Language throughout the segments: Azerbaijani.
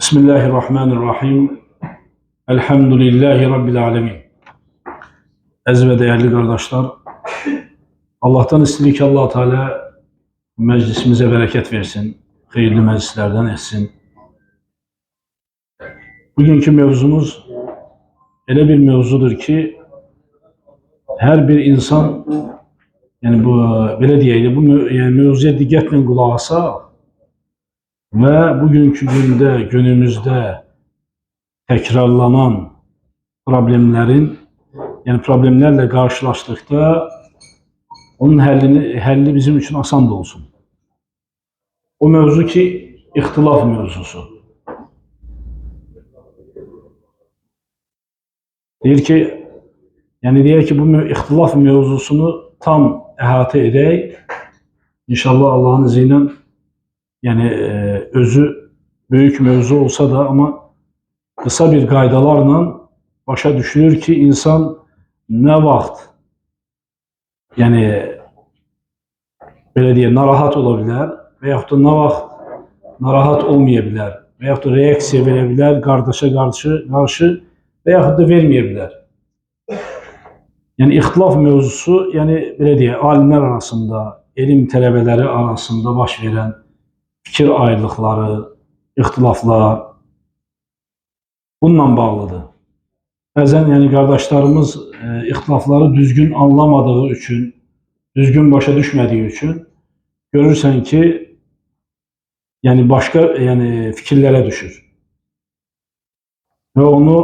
Bismillahirrahmanirrahim. Elhamdülillahi Rabbil alemin. Əziz və dəyərli qardaşlar, Allah'tan istirik ki, Allah Teala meclisimizə bərəkət versin, xeyirli meclislərdən etsin. Bugünkü mevzumuz elə bir mevzudur ki, hər bir insan, yəni bu belə deyək, bu mevzuya diqqətlə qulaq asaq və bugünkü gündə, günümüzdə təkrarlanan problemlərin, yəni problemlərlə qarşılaşdıqda onun həlli bizim üçün asan da olsun. O mövzu ki, ixtilaf mövzusu. Deyək ki, bu ixtilaf mövzusunu tam əhatə edək. İnşallah Allah'ın izni ilə, yəni özü böyük mövzu olsa da, amma kısa bir qaydalarla başa düşülür ki, insan nə vaxt, yəni belə deyək, narahat ola bilər və yaxud da nə vaxt narahat olmaya bilər və yaxud da reaksiya verə bilər qardaşa qarşı və yaxud da verməyə bilər. Yəni ixtilaf mövzusu, yəni belə deyək, alimlər arasında, elm tələbələri arasında baş verən fikir ayrılıqları, ixtilaflar bununla bağlıdır. Bəzən yəni qardaşlarımız ixtilafları düzgün anlamadığı üçün, düzgün başa düşmədiyi üçün görürsən ki, yəni başqa fikirlərə düşür. Və onu,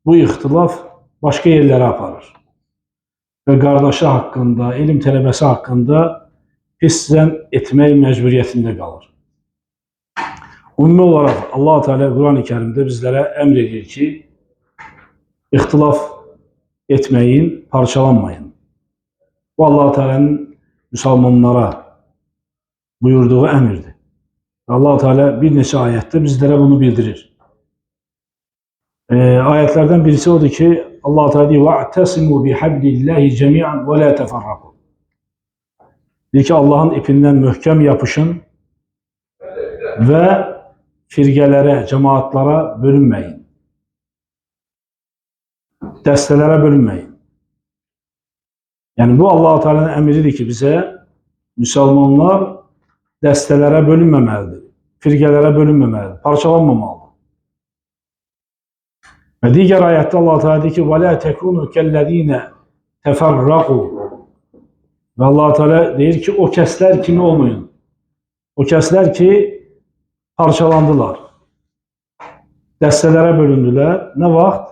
bu ixtilaf başqa yerlərə aparır. Və qardaşı haqqında, elm tələbəsi haqqında pis zənn etmək məcburiyyətində qalır. Ümumi olarak Allah Teala Kur'an-ı Kerim'de bizlere emrediyor ki, ihtilaf etmeyin, parçalanmayın. Bu Allah Teala'nın Müslümanlara buyurduğu emirdir. Allah Teala bir neçə ayette bizlere bunu bildirir. Ayetlerden birisi odur ki, Allah Teala diyor: "Va'tasimu bihablillahi cemi'an ve la teferraku." Diyor ki, Allah'ın ipinden möhkem yapışın ve firqələrə, cemaatlara bölünməyin. Dəstələrə bölünməyin. Yəni bu Allah-u Teala'nın əmridir ki, bizə Müslümanlar dəstələrə bölünməməlidir, firqələrə bölünməməlidir, parçalanmamalıdır. Və digər ayətdə Allah-u Teala deyir ki, وَلَا تَكُونُوا كَالَّذ۪ينَ تَفَرَّقُوا. Və Allah-u Teala deyir ki, o kəslər kimi olmayın. O kəslər ki, parçalandılar, dəstələrə bölündülər. Nə vaxt?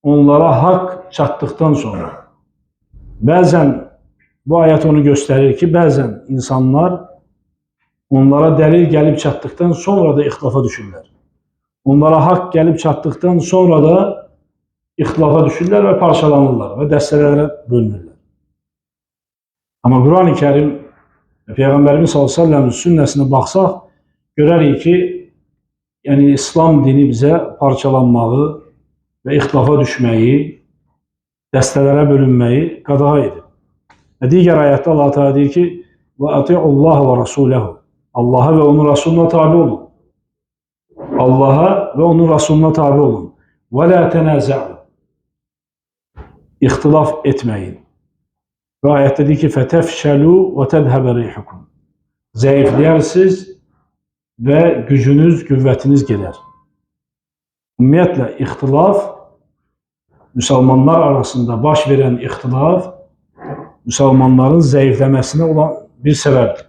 Onlara haqq çatdıktan sonra. Bəzən bu ayət onu göstərir ki, bəzən insanlar onlara dəlil gəlib çatdıktan sonra da ixtilafa düşürlər. Onlara haqq gəlib çatdıktan sonra da ixtilafa düşürlər və parçalanırlar və dəstələrə bölünürlər. Amma Kur'an-ı Kerim Peyğəmbərimiz sallallahu əleyhi və səlləmin sünnəsinə baxsaq, görərik ki, yəni İslam dini bizə parçalanmağı və ixtilafa düşməyi, dəstələrə bölünməyi qadağa edir. Və digər ayətdə Allah Teala deyir ki, "Və-ati'ullaha və rasulehu." Allaha və onun Rasuluna tabi olun. Allaha və onun Rasuluna tabi olun. "Və la tenaza'u." İxtilaf etməyin. Və ayətdə deyir ki, "Fetefşelu və tedhebe rihukum." Zəifləyirsiniz və gücünüz, qüvvətiniz gedər. Ümumiyyətlə, ixtilaf, Müslümanlar arasında baş verən ixtilaf, Müslümanların zəifləməsinə olan bir səbəbdir.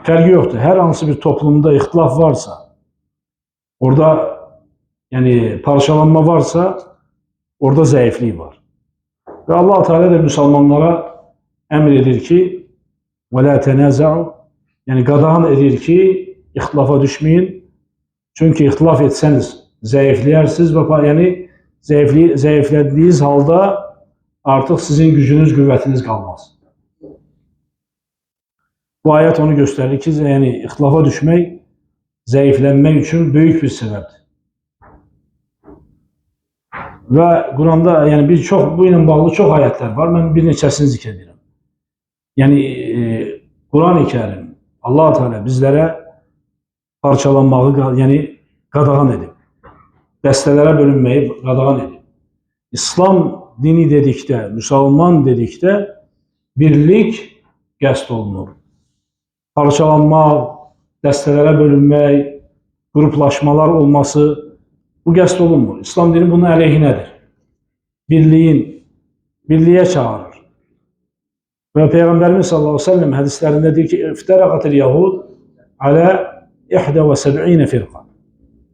Fərqi yoxdur. Hər hansı bir toplumda ixtilaf varsa, orada parçalanma varsa, orada zəiflik var. Və Allah Teala da Müslümanlara əmr edir ki, وَلَا تَنَازَعُوا. Yəni qadağan edir ki, ixtilafa düşməyin. Çünki ixtilaf etsəniz zəifləyirsiniz və zəiflədiyiniz halda artıq sizin gücünüz, qüvvətiniz qalmaz. Bu ayət onu göstərir ki, yəni ixtilafa düşmək zəiflənmək üçün böyük bir səbəbdir. Və Quranda bu ilə bağlı çox ayətlər var. Mən bir neçəsini zikr edirəm. Yəni Quran-ı Kerim Allah Teala bizlere parçalanmağı, yəni qadağan edib. Dəstələrə bölünməyi qadağan edib. İslam dini dedikdə, müsəlman dedikdə birlik qəsd olunur. Parçalanmaq, dəstələrə bölünmək, qruplaşmalar olması bu qəsd olunmur. İslam dini bunun əleyhinədir. Birliyə çağırır. Və Peyğəmbərimiz sallallahu əleyhi və səlləm hədislərində deyir ki, "İftaraqatil yahud alə 71 firqa."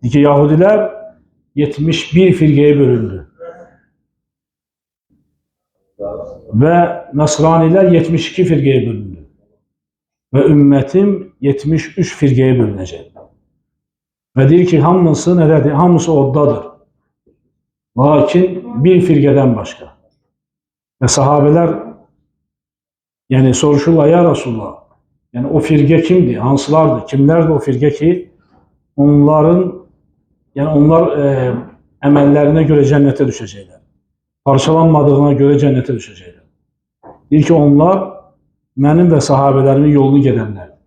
Deyir ki, Yahudilər 71 firqəyə bölündü. Və Nasranilər 72 firqəyə bölündü. Və ümmətim 73 firqəyə bölünəcək. Və deyir ki, hamısı nədədir? Hamısı oddadır. Lakin bir firqədən başqa. Və sahabələr yəni soruşurlar, ya Rasulullah, yəni o firqə kimdir? Hansılardır? Kimlərdir o firqə ki, onlar əməllərinə görə cənnətə düşəcəklər. Parçalanmadığına görə cənnətə düşəcəklər. Deyir ki, onlar mənim və sahabələrimin yolunu gedənlərdir.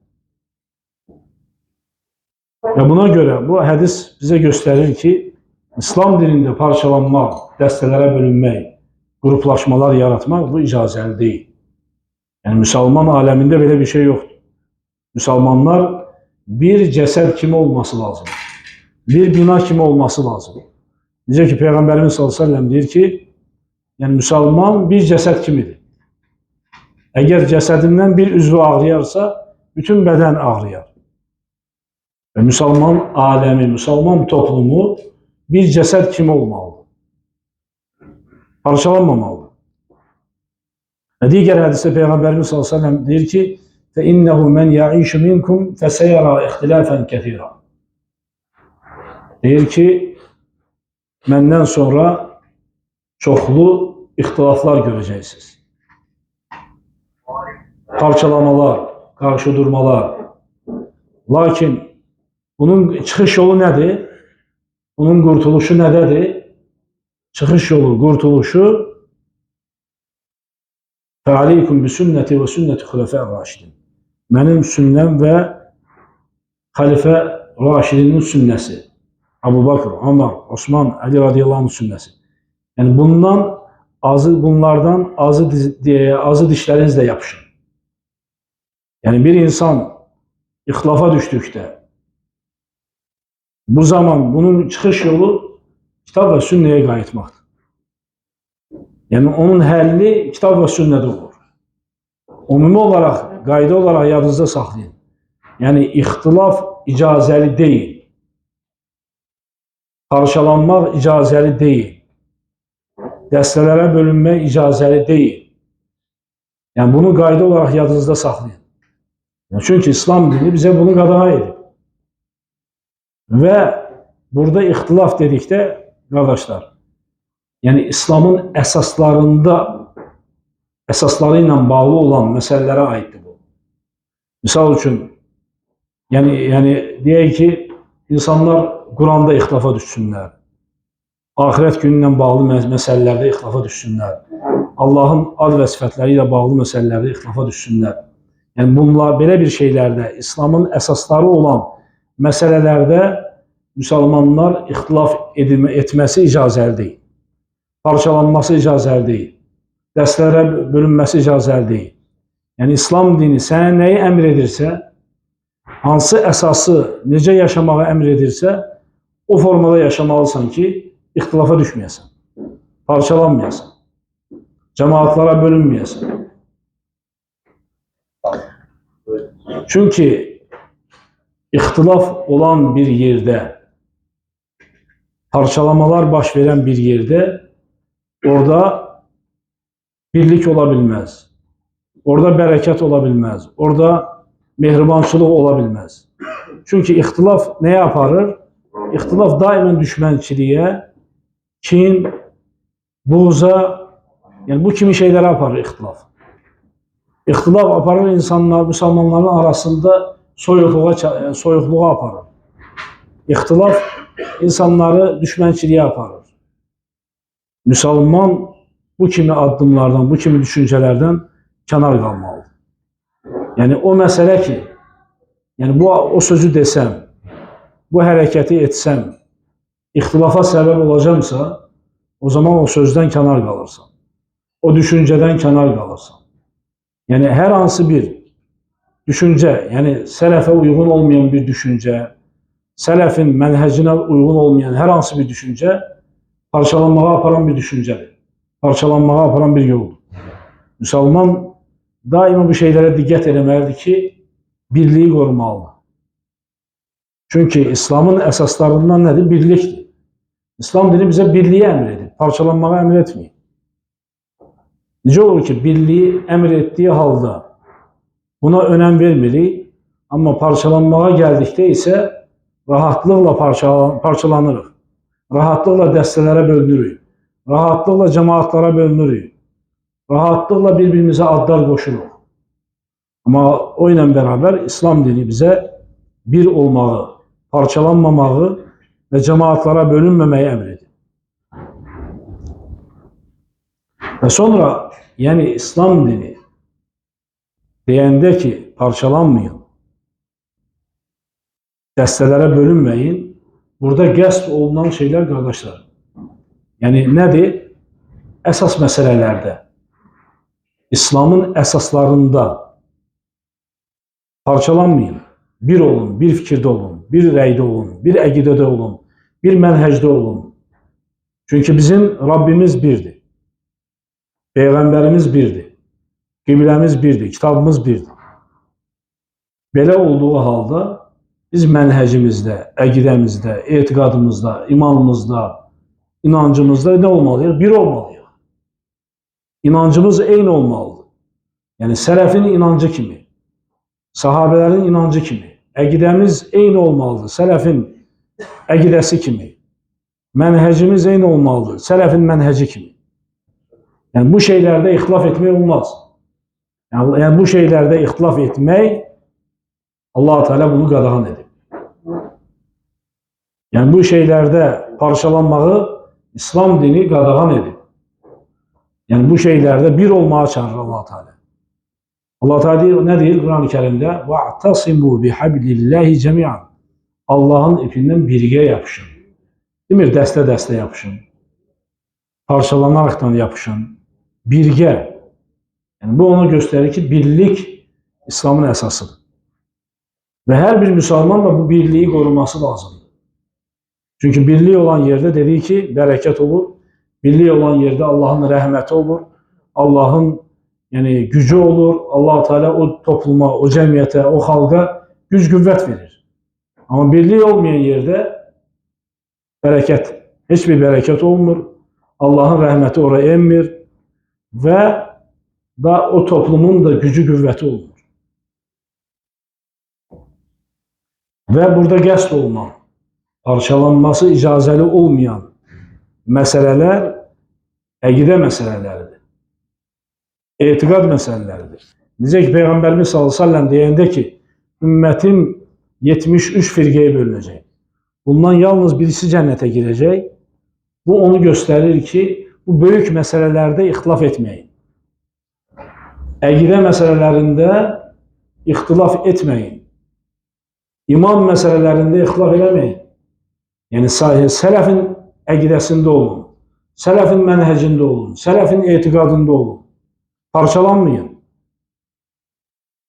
Və buna görə bu hədis bizə göstərir ki, İslam dinində parçalanmaq, dəstələrə bölünmək, qruplaşmalar yaratmaq bu icazəli deyil. Yəni müsəlman aləmində belə bir şey yoxdur. Müsəlmanlar bir cəsəd kimi olması lazım. Bir bina kimi olması lazım. Necə ki Peyğəmbərimiz sallallahu əleyhi və səlləm deyir ki, yəni müsəlman bir cəsəd kimidir. Əgər cəsədindən bir üzvü ağrıyarsa, bütün bədən ağrıyar. Və müsəlman aləmi, müsəlman toplumu bir cəsəd kimi olmalıdır. Parçalanmamalıdır. Və digər hədisdə Peyğəmbərimiz sallallahu əleyhi və səlləm deyir ki, "Fəinnehu men ya'ishu minkum feseyara ixtilafan kəsira." Deyir ki, məndən sonra çoxlu ixtilaflar görəcəksiniz. Parçalamalar, qarşıdurmalar. Lakin bunun çıxış yolu nədir? Bunun qurtuluşu nədədir? Çıxış yolu, qurtuluşu "Fəaleykum bi sünnəti və sünnəti xulafə'r raşidin." Mənim sünnəm və xəlifə Raşidinin sünnəsi. Abu Bakr, Ömər, Osman, Ali radiyallahu anh sünnəsi. Yəni bunlardan azı dişlərinizlə yapışın. Yəni bir insan ixtilafa düşdükdə bu zaman bunun çıxış yolu kitab və sünnəyə qayıtmaqdır. Yəni onun həlli kitab və sünnədə olur. Ümumi olaraq, qayda olaraq yadınızda saxlayın. Yəni ixtilaf icazəli deyil. Parçalanmaq icazəli deyil. Dəstələrə bölünmək icazəli deyil. Yəni bunu qayda olaraq yadınızda saxlayın. Çünki İslam dini bizə bunu qadağan edib. Və burada ixtilaf dedikdə, qardaşlar, yəni İslamın əsasları ilə bağlı olan məsələlərə aiddir bu. Misal üçün, yəni deyək ki, insanlar Quranda ixtilafa düşsünlər, axirət günü ilə bağlı məsələlərdə ixtilafa düşsünlər, Allahın ad və sifətləri ilə bağlı məsələlərdə ixtilafa düşsünlər. Yəni bunlar belə bir şeylərdə, İslamın əsasları olan məsələlərdə müsəlmanlar ixtilaf etməsi icazəli deyil. Parçalanması icazəli deyil. Dəstələrə bölünməsi icazəli deyil. Yəni İslam dini sənə nəyi əmr edirsə, hansı əsası necə yaşamağı əmr edirsə, o formada yaşamalısan ki, ixtilafa düşməyəsən, parçalanmayasan, cəmaatlara bölünməyəsən. Çünki ixtilaf olan bir yerdə, parçalamalar baş verən bir yerdə, orada birlik ola bilməz, orada bərəkət ola bilməz, orada mehribançılıq ola bilməz. Çünki ixtilaf nəyə aparır? İxtilaf daimən düşmənçiliyə, kin, buğza, yəni bu kimi şeylərə aparır ixtilaf. İxtilaf aparır insanlar, müsəlmanların arasında soyuqluğa aparır. İxtilaf insanları düşmənçiliyə aparır. Müsəlman bu kimi addımlardan, bu kimi düşüncələrdən kənar qalmalıdır. Yəni o məsələ ki, yəni o sözü desəm, bu hərəkəti etsəm, ixtilafa səbəb olacamsa, o zaman o sözdən kənar qalırsan. O düşüncədən kənar qalırsan. Yəni, hər hansı bir düşüncə, yəni sələfə uyğun olmayan bir düşüncə, sələfin mənhəcinə uyğun olmayan hər hansı bir düşüncə parçalanmağa aparan bir düşüncədir. Parçalanmağa aparan bir yoldur. Müsəlman daima bu şeylərə diqqət etməlidir ki, birliyi qorumalıdır. Çünki İslamın əsaslarından nədir? Birlikdir. İslam dini bizə birliyi əmr edir, parçalanmağa əmr etməyir. Necə olur ki, birliyi əmr etdiyi halda buna önəm vermirik, amma parçalanmağa gəldikdə isə rahatlıqla parçalanırıq. Rahatlıqla dəstələrə bölünürük. Rahatlıqla cemaatlara bölünürük. Rahatlıqla bir-birimizə adlar qoşuruq. Amma o ilə bərabər İslam dini bizə bir olmağı, parçalanmamağı və cemaatlara bölünməməyi əmr edir. Və sonra, yəni İslam dini deyəndə ki, parçalanmayın, dəstələrə bölünməyin, burada qəsd olunan şeylər, qardaşlar, yəni nədir? Əsas məsələlərdə, İslamın əsaslarında parçalanmayın, bir olun, bir fikirdə olun, bir rəydə olun, bir əqidədə olun, bir mənhəcdə olun. Çünki bizim Rabbimiz birdir, Peyğəmbərimiz birdir, qibləmiz birdir, kitabımız birdir. Belə olduğu halda biz mənhəcimizdə, əqidəmizdə, etiqadımızda, imanımızda, inancımızda nə olmalıyıq? Bir olmalıyıq. İnancımız eyni olmalıdır. Yəni sələfin inancı kimi, sahabələrin inancı kimi, əqidəmiz eyni olmalıdır. Sələfin əqidəsi kimi, mənhəcimiz eyni olmalıdır. Sələfin mənhəci kimi. Yəni bu şeylərdə ixtilaf etmək olmaz. Yəni bu şeylərdə ixtilaf etmək Allah-u Teala bunu qadağan edib. Yəni bu şeylərdə parçalanmağı İslam dini qadağan edib. Yəni bu şeylərdə bir olmağa çağırır Allah-u Teala. Allah-u Teala nə deyir Quran-ı Kərimdə? وَاَعْتَصِمُوا بِحَبْلِ اللّٰهِ جَمِيعًا Allahın ipindən birgə yapışın. Demir, dəstə-dəstə yapışın. Parçalanaraqdan yapışın. Birgə. Yəni bu onu göstərir ki, birlik İslamın əsasıdır. Və hər bir müsəlman da bu birliyi qoruması lazımdır. Çünki birlik olan yerdə dediyi ki, bərəkət olur. Birlik olan yerdə Allahın rəhməti olur. Allahın gücü olur. Allah-u Teala o topluma, o cəmiyyətə, o xalqa güc qüvvət verir. Amma birlik olmayan yerdə bərəkət, heç bir bərəkət olmur. Allahın rəhməti oraya enmir və da o toplumun da gücü qüvvəti olmur. Və burada qəsd olunan, parçalanması icazəli olmayan məsələlər əqidə məsələləridir. Etiqad məsələləridir. Necə ki, Peyğəmbərimiz s.ə.v deyəndə ki, ümmətim 73 firqəyə bölünəcək. Bundan yalnız birisi cənnətə girəcək. Bu onu göstərir ki, bu böyük məsələlərdə ixtilaf etməyin. Əqidə məsələlərində ixtilaf etməyin. İman məsələlərində ixtilaf eləməyin. Yəni, sələfin əqidəsində olun, sələfin mənhəcində olun, sələfin etiqadında olun. Parçalanmayın.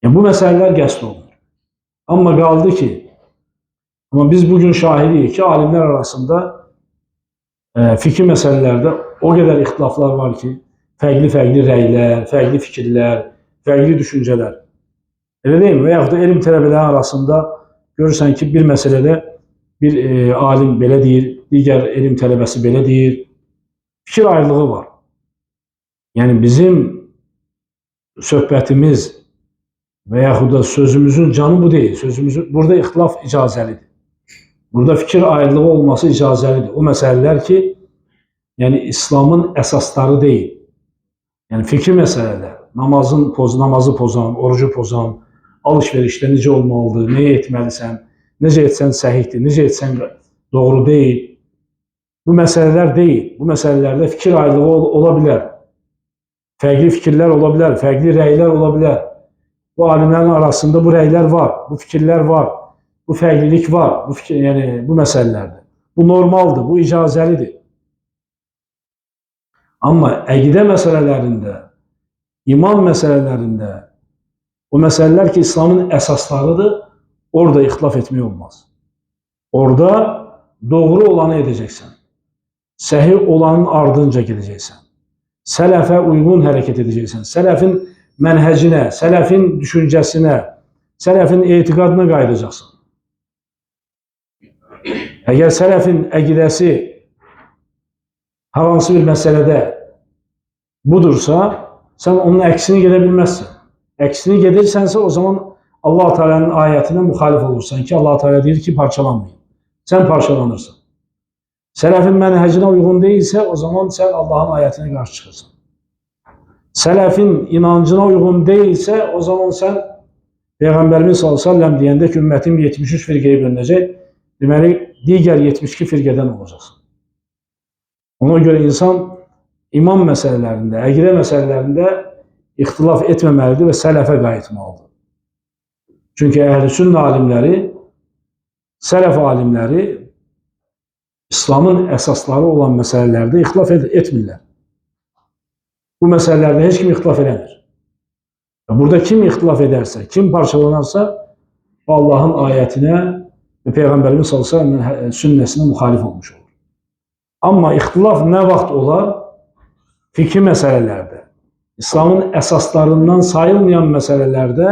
Yəni, bu məsələlər qəsd olunur. Amma qaldı ki, biz bugün şahidiyik ki, alimlər arasında fikir məsələlərdə o qədər ixtilaflar var ki, fərqli-fərqli rəylər, fərqli fikirlər, fərqli düşüncələr. Elə deyil mi? Və yaxud da elm tələbələri arasında görürsən ki, bir məsələdə bir alim belə deyir, digər elm tələbəsi belə deyir. Fikir ayrılığı var. Yəni bizim söhbətimiz və yaxud da sözümüzün canı bu deyil. Burada ixtilaf icazəlidir. Burada fikir ayrılığı olması icazəlidir. O məsələlər ki, yəni İslamın əsasları deyil. Yəni fikir məsələlər, namazı pozan, orucu pozan, alış-verişdə necə olmalıdır, nəyə etməlisən, necə etsən səhihdir, necə etsən doğru deyil. Bu məsələlər deyil. Bu məsələlərdə fikir ayrılığı ola bilər. Fərqli fikirlər ola bilər, fərqli rəylər ola bilər. Bu alimlərin arasında bu rəylər var, bu fikirlər var. bu fərqlilik var, yəni bu məsələlərdə. Bu normaldır, bu icazəlidir. Amma əqidə məsələlərində, iman məsələlərində, o məsələlər ki, İslamın əsaslarıdır, orada ixtilaf etmək olmaz. Orada doğru olanı edəcəksən. Səhih olanın ardınca gedəcəksən. Sələfə uyğun hərəkət edəcəksən. Sələfin mənhəcinə, sələfin düşüncəsinə, sələfin etiqadına qayıdacaqsan. Əgər sələfin əqidəsi hər hansı bir məsələdə budursa, sən onun əksini gedə bilməzsən. Əksini gedirsənsə, o zaman Allah Teala'nın ayətinə müxalif olursan ki, Allah Teala deyir ki, parçalanmayın. Sən parçalanırsan. Sələfin mənhəcinə uyğun deyilsə, o zaman sən Allahın ayətinə qarşı çıxırsan. Sələfin inancına uyğun deyilsə, o zaman sən Peyğəmbərimiz s.ə.v deyəndə ki, ümmətim 73 firqəyə bölünəcək, deməli, digər 72 firqədən olacaqsın. Ona görə insan iman məsələlərində, əqidə məsələlərində ixtilaf etməməlidir və sələfə qayıtmalıdır. Çünki əhl-i-sünnə alimləri, sələf alimləri İslamın əsasları olan məsələlərdə ixtilaf etmirlər. Bu məsələlərdə heç kim ixtilaf eləmir. Burada kim ixtilaf edərsə, kim parçalanarsa, Allahın ayətinə və Peyğəmbərimiz s.ə.v sünnəsinə müxalif olmuş olur. Amma ixtilaf nə vaxt olar? Fikri məsələlərdə, İslamın əsaslarından sayılmayan məsələlərdə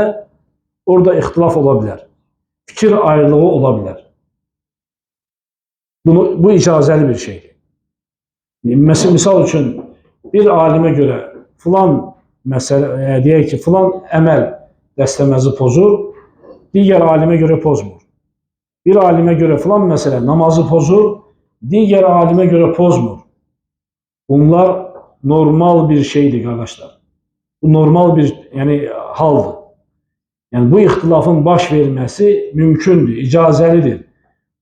orada ixtilaf ola bilər. Fikir ayrılığı ola bilər. Bu icazəli bir şeydir. Misal üçün, bir alimə görə filan məsələ, deyək ki, filan əməl dəstəməzi pozur, digər alimə görə pozmur. Bir alimə görə filan məsələ namazı pozur, digər alimə görə pozmur. Bunlar normal bir şeydir, qardaşlar. Bu normal bir haldır. Yəni, bu ixtilafın baş verməsi mümkündür, icazəlidir.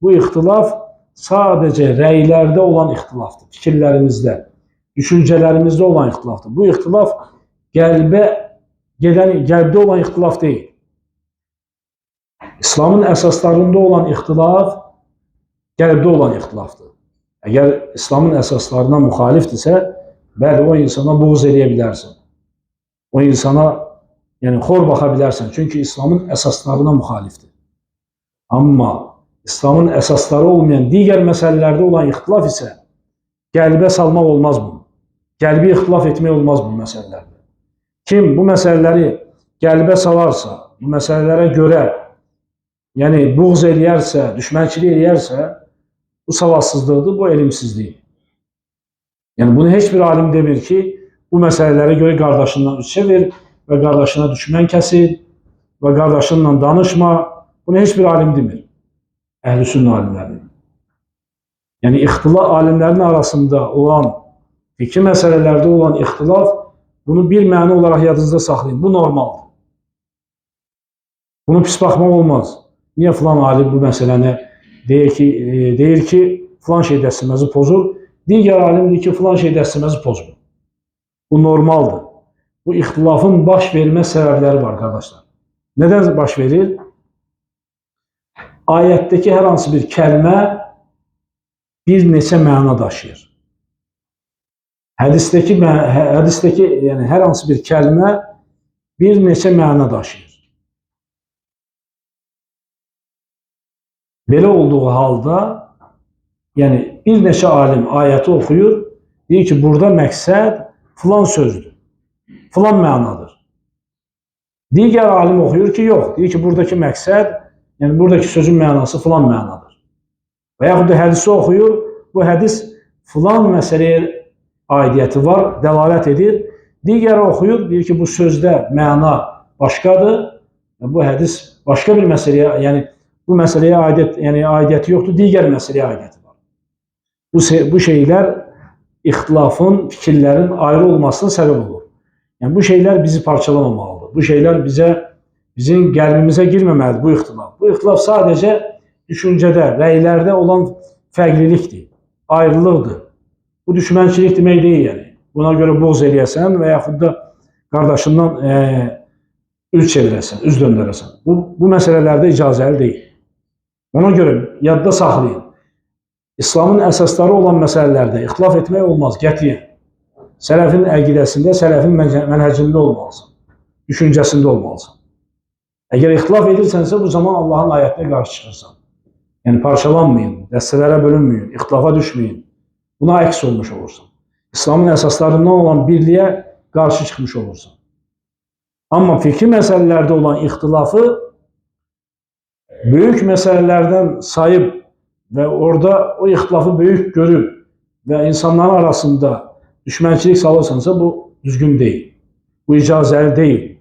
Bu ixtilaf sadəcə rəylərdə olan ixtilafdır, fikirlərimizdə, düşüncələrimizdə olan ixtilafdır. Bu ixtilaf qəlbdə olan ixtilaf deyil. İslamın əsaslarında olan ixtilaf qəlbdə olan ixtilafdır. Əgər İslamın əsaslarına müxalifdirsə, bəli, o insana buğz eləyə bilərsən. O insana xor baxa bilərsən. Çünki İslamın əsaslarına müxalifdir. Amma İslamın əsasları olmayan digər məsələlərdə olan ixtilaf isə qəlbə salmaq olmaz bunu. Qəlbi ixtilaf etmək olmaz bu məsələlərdə. Kim bu məsələləri qəlbə salarsa, bu məsələlərə görə buğz eləyərsə, düşmənçilik eləyərsə, bu savadsızlıqdır, bu elmsizlik. Bunu heç bir alim demir ki, bu məsələlərə görə qardaşından üç çevir və qardaşına düşmən kəsir və qardaşınla danışma. Bunu heç bir alim demir. Əhl-i-sünnə alimlərinin. Alimlərin arasında olan, fikri məsələlərdə olan ixtilaf, bunu bir məna olaraq yadınızda saxlayın. Bu normaldır. Bunu pis baxmaq olmaz. Niyə filan alim bu məsələni deyir ki, filan şey dəstəməzi pozur, digər alim deyir ki, filan şey dəstəməzi pozmur. Bu normaldır. Bu ixtilafın baş vermə səbəbləri var, qardaşlar. Nədən baş verir? Ayətdəki hər hansı bir kəlmə bir neçə məna daşıyır. Hədisdəki hər hansı bir kəlmə bir neçə məna daşıyır. Belə olduğu halda, bir neçə alim ayəti oxuyur, deyir ki, burada məqsəd filan sözdür, filan mənadır. Digər alim oxuyur ki, yox, deyir ki, buradakı məqsəd, buradakı sözün mənası filan mənadır. Və yaxud da hədisi oxuyur, bu hədis filan məsələyə aidiyyəti var, dəlalət edir. Digər oxuyur, deyir ki, bu sözdə məna başqadır, bu hədis başqa bir məsələyə, bu məsələyə aidiyyəti yoxdur, digər məsələyə aidiyyəti var. Bu şeylər ixtilafın, fikirlərin ayrı olmasına səbəb olur. Bu şeylər bizi parçalamamalıdır. Bu şeylər bizim qəlbimizə girməməlidir, bu ixtilaf. Bu ixtilaf sadəcə düşüncədə, rəylərdə olan fərqlilikdir, ayrılıqdır. Bu düşmənçilik demək deyil. Buna görə buğz eləyəsən və yaxud da qardaşından üz çevirəsən, üz döndərəsən. Bu məsələlərdə icazəli deyil. Ona göre yadda saxlayın. İslamın əsasları olan məsələlərdə ixtilaf etmək olmaz, qətiyyən. Sələfin əqidəsində, sələfin mənhəcində olmalısan, düşüncəsində olmalısan. Əgər ixtilaf edirsənsə, bu zaman Allahın ayətinə qarşı çıxırsan. Yəni parçalanmayın, dəstələrə bölünməyin, ixtilafa düşməyin. Buna əks olmuş olursan. İslamın əsaslarından olan birliyə qarşı çıxmış olursan. Amma fikri məsələlərdə olan ixtilafı böyük məsələlərdən sayıb və orada o ixtilafı böyük görüb və insanların arasında düşmənçilik salırsansa, bu düzgün deyil. Bu icazəli deyil.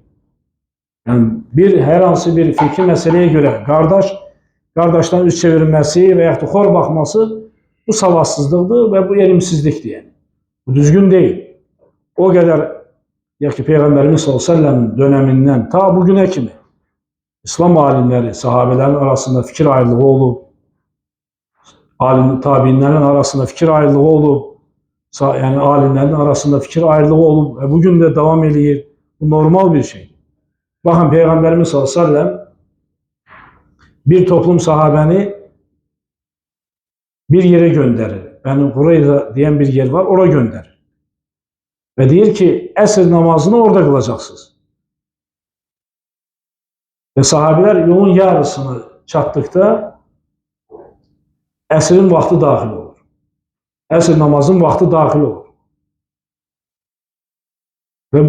Yəni hər hansı bir fikri məsələyə görə qardaşdan üz çevirməsi və yaxud da xor baxması bu savadsızlıqdır və bu elimsizlikdir. Yəni. Bu düzgün deyil. O qədər deyək ki, Peyğəmbərimiz s.ə.v dönəmindən ta bugünə kimi İslam alimləri, sahabələrin arasında fikir ayrılığı olub, tabiinlərin arasında fikir ayrılığı olub, yəni alimlərin arasında fikir ayrılığı olub və bugün də davam edir. Bu normal bir şeydir. Baxın, Peyğəmbərimiz s.ə.v bir toplum sahabəni bir yerə göndərir. Bəni Qureyza deyən bir yer var, ora göndərir. Və deyir ki, əsr namazını orada qılacaqsınız. Və sahabilər yolun yarısını çatdıqda əsrin vaxtı daxil olur. Əsr namazın vaxtı daxil olur. Və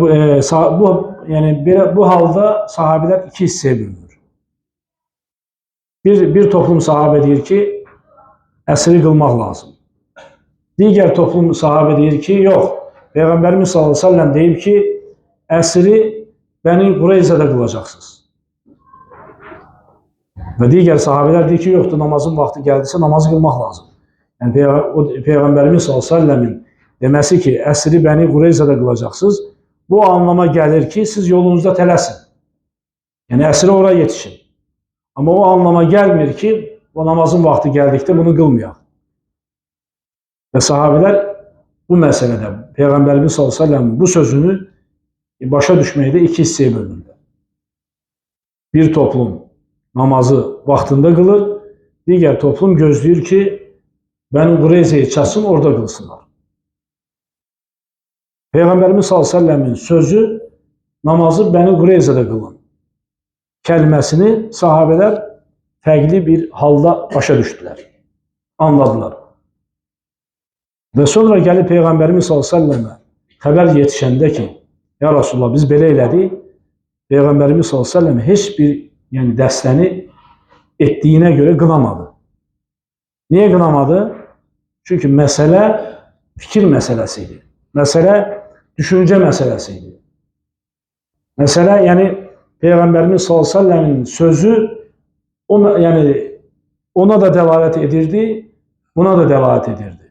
bu halda sahabilər iki hissəyə bölünür. Bir toplum sahabə deyir ki, əsri qılmaq lazım. Digər toplum sahabə deyir ki, yox. Peyğəmbərimiz s.ə.v deyib ki, əsri Bəni Qureyzədə qılacaqsınız. Və digər sahabələr deyir ki, yoxdur, namazın vaxtı gəldisə, namazı qılmaq lazım. Yəni, Peyğəmbərimiz s.ə.v-in deməsi ki, əsri Bəni Qureyzədə qılacaqsınız, bu anlama gəlir ki, siz yolunuzda tələsin. Yəni, əsri ora yetişin. Amma o anlama gəlmir ki, o namazın vaxtı gəldikdə bunu qılmayaq. Və sahabələr bu məsələdə Peyğəmbərimiz s.ə.v bu sözünü başa düşməkdə iki hissəyə bölünürlər. Bir toplum namazı vaxtında qılır, digər toplum gözləyir ki, Bəni Qureyzəyə çatsın, orada qılsınlar. Peyğəmbərimiz s.ə.v-in sözü namazı Bəni Qureyzədə qılın kəlməsini sahabələr fərqli bir halda başa düşdülər, anladılar. Və sonra gəlib Peyğəmbərimiz s.ə.və xəbər yetişəndə ki, ya Rasulullah, biz belə elədik, Peyğəmbərimiz s.ə.v heç bir dəstəni etdiyinə görə qınamadı. Niyə qınamadı? Çünki məsələ fikir məsələsi idi. Məsələ düşüncə məsələsi idi. Məsələ, Peyğəmbərimiz s.ə.v-in sözü ona da dəlalət edirdi, buna da dəlalət edirdi.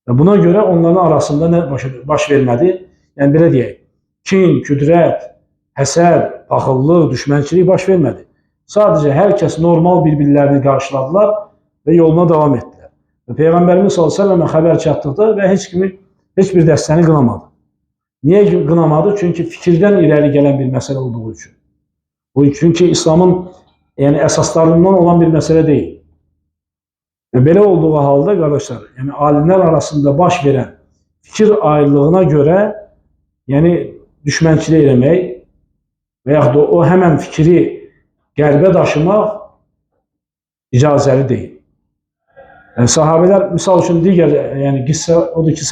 Və buna görə onların arasında nə baş vermədi? Yəni, belə deyək, kin, küdrət, həsəd, paxıllıq, düşmənçilik baş vermədi. Sadəcə hər kəs normal bir-birlərini qarşıladılar və yoluna davam etdilər. Və Peyğəmbərimiz s.ə.və xəbər çatdıqda və heç bir dəstəni qınamadı. Niyə qınamadı? Çünki fikirdən irəli gələn bir məsələ olduğu üçün. Çünki İslamın əsaslarından olan bir məsələ deyil. Və belə olduğu halda, qardaşlar, alimlər arasında baş verən fikir ayrılığına görə düşmənçilik eləmək və yaxud da o həmən fikri qəlbə daşımaq icazəli deyil. Sahabələr, misal üçün digər qissə odur ki,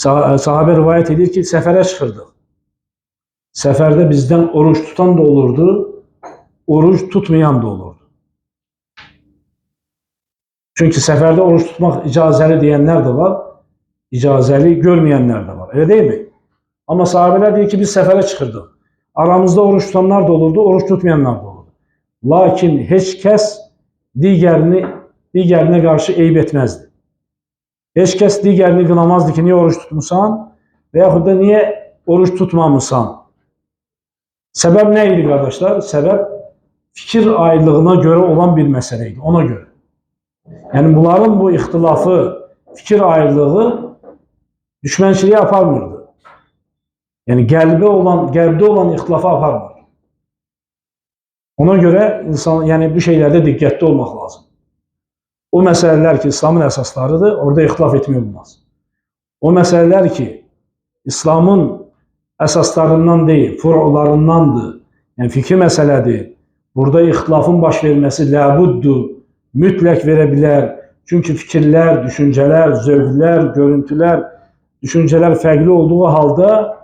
sahabə rivayət edir ki, səfərə çıxırdıq. Səfərdə bizdən oruç tutan da olurdu, oruç tutmayan da olurdu. Çünki səfərdə oruç tutmaq icazəli deyənlər də var, icazəli görməyənlər də var. Elə deyilmi? Amma sahabələr deyir ki, biz səfərə çıxırdıq. Aramızda oruç tutanlar da olurdu, oruç tutmayanlar da olurdu. Lakin heç kəs digərinə qarşı eyib etməzdi. Heç kəs digərini qınamazdı ki, niyə oruç tutmusan və yaxud da niyə oruç tutmamısan. Səbəb nə idi, qardaşlar? Səbəb fikir ayrılığına görə olan bir məsələ idi, ona görə. Yəni, bunların bu ixtilafı, fikir ayrılığı düşmənçiliyə aparmırdı. Yəni, qəlbdə olan ixtilafı aparmırdı. Ona göre insan yani bu şeylerde dikkatli olmak lazım. O meseleler ki İslam'ın esaslarıdır, orada ihtilaf etmek olmaz. O meseleler ki İslam'ın esaslarından değil, furularındandır. Yani fikir meseledir. Burada ihtilafın baş vermesi labuddur. Mütlak verebilir. Çünkü fikirler, düşünceler, zövkler, görüntüler, düşünceler farklı olduğu halde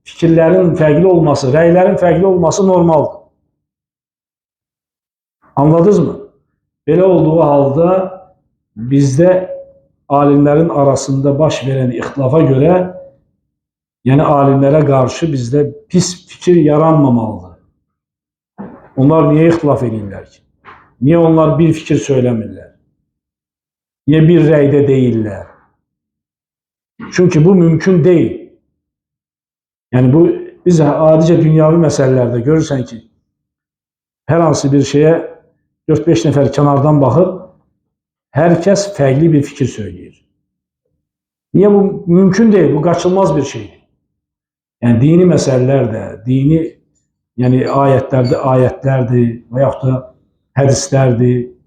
fikirlerin farklı olması, rəylərin farklı olması normaldır. Anladınız mı? Belə olduğu halda bizdə alimlerin arasında baş veren ihtilafa göre yani alimlere karşı bizde pis fikir yaranmamalıdır. Onlar niye ihtilaf edirlər ki? Niye onlar bir fikir söylemirlər? Niye bir rəydə değiller? Çünkü bu mümkün değil. Yani bu biz adice dünyavi meselelerde görürsen ki her hansı bir şeye 4-5 nefer kenardan bakıp herkes farklı bir fikir söylüyor. Niye bu mümkün değil? Bu kaçınılmaz bir şey. Yani dini meselelerde, dini yani ayetlerdi veyahut da hadislerdi.